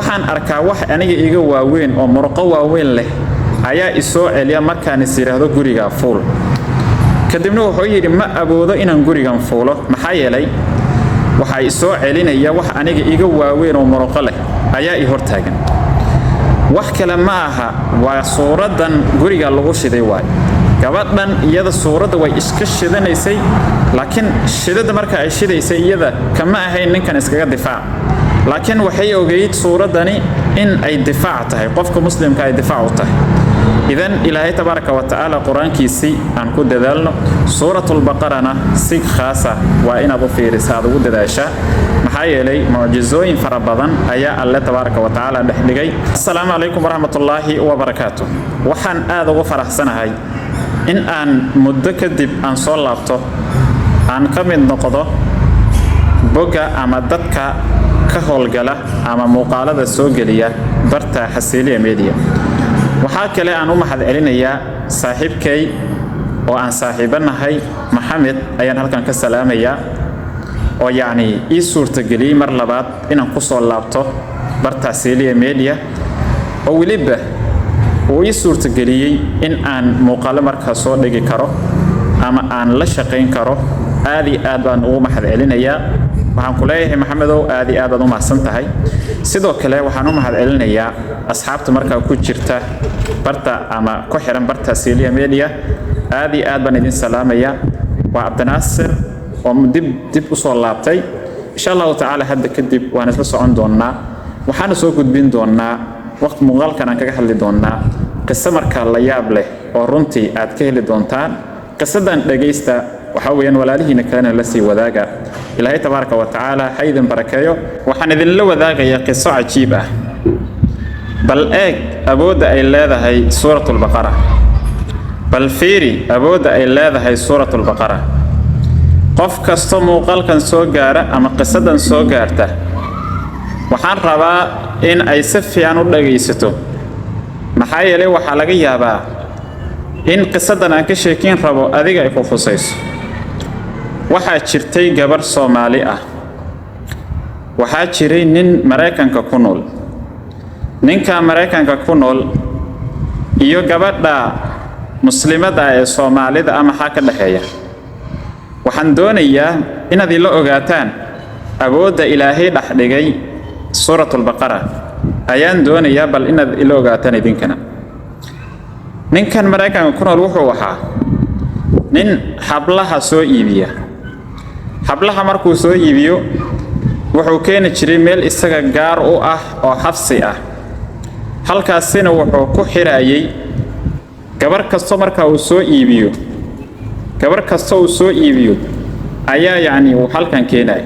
waxaan arkaa wax aniga iga waaweyn oo murqo waaweyn leh ayaa isoo celiya markaan is yiraahdo guriga fuul kadibna wuxuu yiri ma awoodo inaan gurigan fuulo maxaa yeelay waxa isoo celinaya wax aniga iga waaweyn oo murqo leh ayaa i hortaagan wax kale ma aha waa suuradan guriga lagu shiday waay gabadhan iyada suurada way iska shidanaysay laakiin shidada marka ay shidaysay iyada kama ahayn ninkan iskaga difaac laakiin waxay ogeyd suuradani in ay difaac tahay qofka muslimka ay difaac u tahay idan ilaahay tabaaraka wa taala quraankiisi aan ku dadaalno suuratul baqarana si khaasa waa inaad u fiirisaa ugu dadaashaa maxaa yeelay mucjizooyin fara badan ayaa alle tabaaraka wa taala dhexdhigay assalaamu alaykum warahmatullaahi wabarakaatuh waxaan aad ugu faraxsanahay in aan muddo kadib aan soo laabto aan ka mid noqdo boga ama dadka ka howlgala ama muuqaalada soo geliya barta Xasiiliya Media waxa kale aan u mahad celinayaa saaxiibkay oo aan saaxiibanahay Maxamed ayaan halkan ka salaamayaa oo yaani ii suurtageliyay mar labaad inaan ku soo laabto barta Xasiiliya Media oo waliba oo ii suurtageliyay in aan muuqaalo markaa soo dhigi karo ama aan la shaqeyn karo aadi aad baan ugu mahad celinayaa waxaan ku leeyahay Maxamedow aadi aad u mahadsan tahay sidoo kale waxaan u mahad celinayaa asxaabta markaa ku jirta barta ama ku xiran barta Xasiiliya Media aadi aad baan idin salaamaya waa Cabdinaasir oo dib u soo laabtay insha Allah taala hadda kadib waan isla socon doonaa waxaan soo gudbin doonaa waqti muuqaalkan aan kaga hadli doonaa qiso markaa la yaab leh oo runtii aad ka heli doontaan qisadan dhageysta waxa weeyaan walaalihiina kalena la sii wadaaga ilaahay tabaaraka wa taala haydan barakeeyo waxaan idin la wadaagayaa qiso cajiib ah bal eeg awooda ay leedahay suuratul baqara bal fiiri awooda ay leedahay suuratul baqara qof kasto muuqaalkan soo gaara ama qisadan soo gaarta waxaan rabaa in ay si fiican u dhageysato maxaa yeelay waxa laga yaabaa in qisadan aan ka sheekin rabo adiga ay ku khusayso waxa jirtay gabar Soomaali ah waxa jiray nin Mareykanka ku nool ninka Mareykanka ku nool iyo gabadha muslimada ee Soomaalida ama waxa ka dhaxeeya waxaan doonayaa inaad ila ogaataan awooda Ilaahay dhaxdhigay suuratul baqara ayaan doonayaa bal inaad ila ogaataan idinkana ninkan Mareykanka ku nool wuxuu ahaa nin hablaha soo iibiya hablaha markuu soo iibiyo wuxuu keeni jiray meel isaga gaar u ah oo xabsi ah halkaasina wuxuu ku xiraayay gabar kasto marka uu soo iibiyo ayaa yaani uu halkan keenay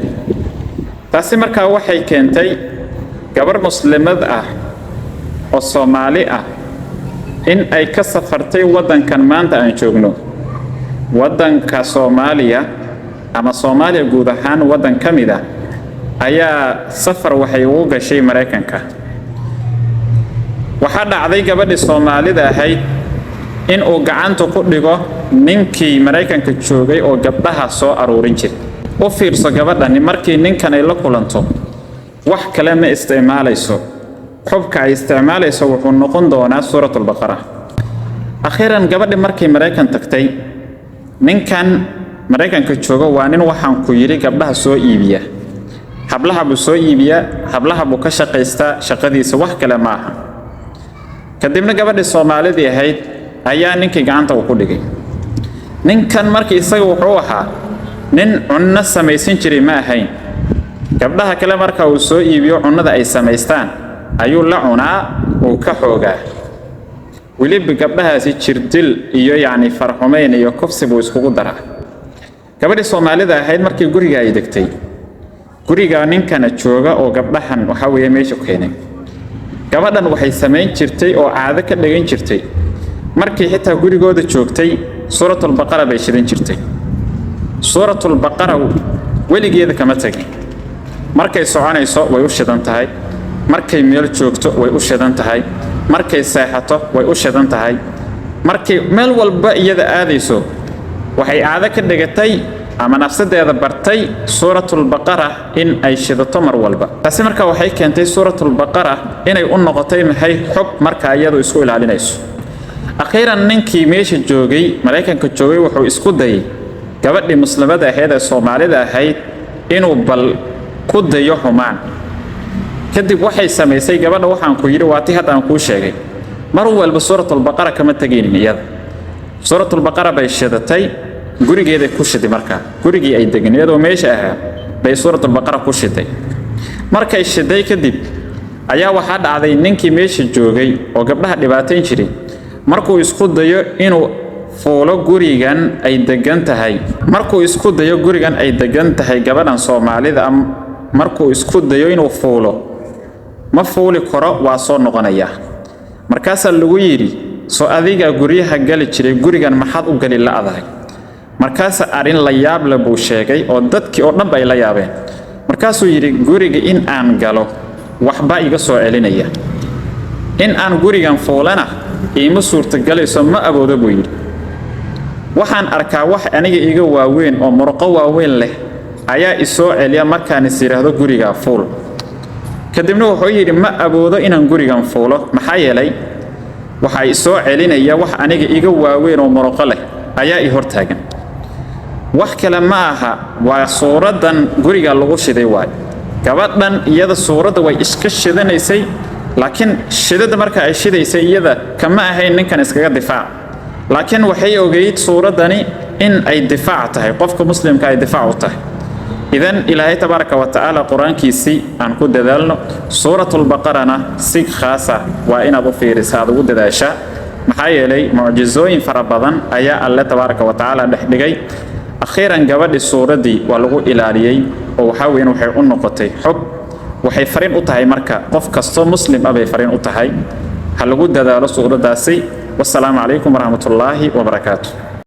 taasi marka waxay keentay gabar muslimad ah oo Soomaali ah in ay ka safartay wadankan maanta aan joogno wadanka Soomaaliya ama Soomaaliya guud ahaan wadan kamida ayaa safar waxay ugu gashay Mareykanka waxa dhacday gabadhii Soomaalida ahayd in uu gacanta ku dhigo ninkii Mareykanka joogay oo gabdhaha soo aroorin jiray u fiirso gabadhani markii ninkan ay la kulanto wax kale ma isticmaalayso xubka ay isticmaalayso wuxuu noqon doonaa suuratul baqara akhiran gabadhii markii Mareykan tagtay ninkan Mareykanka jooga waa nin waxaan ku yiri gabdhaha soo iibiya hablaha buu soo iibiya hablaha buu ka shaqeystaa shaqadiisa wax kale ma aha kadibna gabadhii Soomaalida ahayd ayaa ninkii gacanta ku dhigay ninkan markii isaga wuxuu ahaa nin cunno samaysan jiray ma ahayn gabdhaha kale marka uu soo iibiyo cunnada ay samaystaan ayuu la cunaa oo ka xoogaa waliba gabdhahaasi jirdil iyo yaani farxumeyn iyo kufsi buu iskugu daraa gabadhii Soomaalida ahayd markii guriga ay degtay guriga ninkana jooga oo gabdhahan waxa weeye meesha keenay gabadhan waxay sameyn jirtay oo caado ka dhigan jirtay markii xitaa gurigooda joogtay suuratul baqara bay shidan jirtay suuratul baqara weligeeda kama tagin markay soconayso way u shidan tahay markay meel joogto way u shidan tahay markay seexato way u shidan tahay markay meel walba iyada aadayso waxay caado ka dhigatay ama nafsadeeda bartay suuratul baqara in ay shidato mar walba. taasi marka waxay keentay suuratul baqara inay u noqotay maxay xog marka iyadu isku ilaalinayso. akhiiran ninkii meesha joogay Mareykanka joogay wuxuu isku dayay gabadhii muslimada ahayd ee Soomaalida ahayd inuu bal ku dayo xumaan. kadib waxay samaysay gabadha waxaan ku yiri waati hadda aan ku sheegay mar walba suuratul baqara kama tageenin iyada. suuratul baqara bay shidatay gurigeeda ku shiday marka gurigii ay deganeed oo meesha ahaa bay suuratul baqara ku shiday. markay shiday kadib ayaa waxa dhacday ninkii meesha joogay oo gabdhaha dhibaateyn jiray markuu isku dayo inuu fuulo gurigan ay degan tahay gabadhan Soomaalida markuu isku dayo inuu fuulo ma fuuli karo waa soo noqonaya. markaas lagu yiri soo adiga guriyaha gali jiray gurigan maxad u gali la'adahay. markaas arin la yaab la buu sheegay oo dadkii oo dhan bay la yaabeen. markaasuu yiri guriga in aan galo waxba iga soo celinaya in aan gurigan fuulana ima suurtagelayso ma awoodo buu yiri. waxaan arkaa wax aniga iga waaweyn oo murqo waaweyn leh ayaa isoo celiya markaan is yiraahdo guriga fuul. kadibna wuxuu yiri ma awoodo inaan gurigan fuulo maxaa yeelay waxa isoo celinaya wax aniga iga waaweyn oo murqo leh ayaa i hortaagan. wax kale ma aha waa suuradan guriga lagu shiday waay. gabadhan iyada suurada way iska shidanaysay laakiin shidada marka ay shidaysay iyada kama ahayn ninkan iskaga difaac. laakiin waxay ogeyd suuradani in ay difaac tahay qofka muslimka ay difaac u tahay. idan ilaahay tabaaraka wa ta'ala quraankiisi aan ku dadaalno suuratul baqarana si khaasa waa inaad u fiirisaa ugu dadaashaa maxaa yeelay mucjizooyin fara badan ayaa alle tabaaraka wa ta'ala dhexdhigay. akhiiran gabadhi suuradii waa lagu ilaaliyay oo waxa weyn waxay u noqotay xog waxay fariin u tahay marka qof kasto muslim abay fariin u tahay ha lagu dadaalo suuradaasi. wassalaamu calaykum warahmatullaahi wabarakaatuh.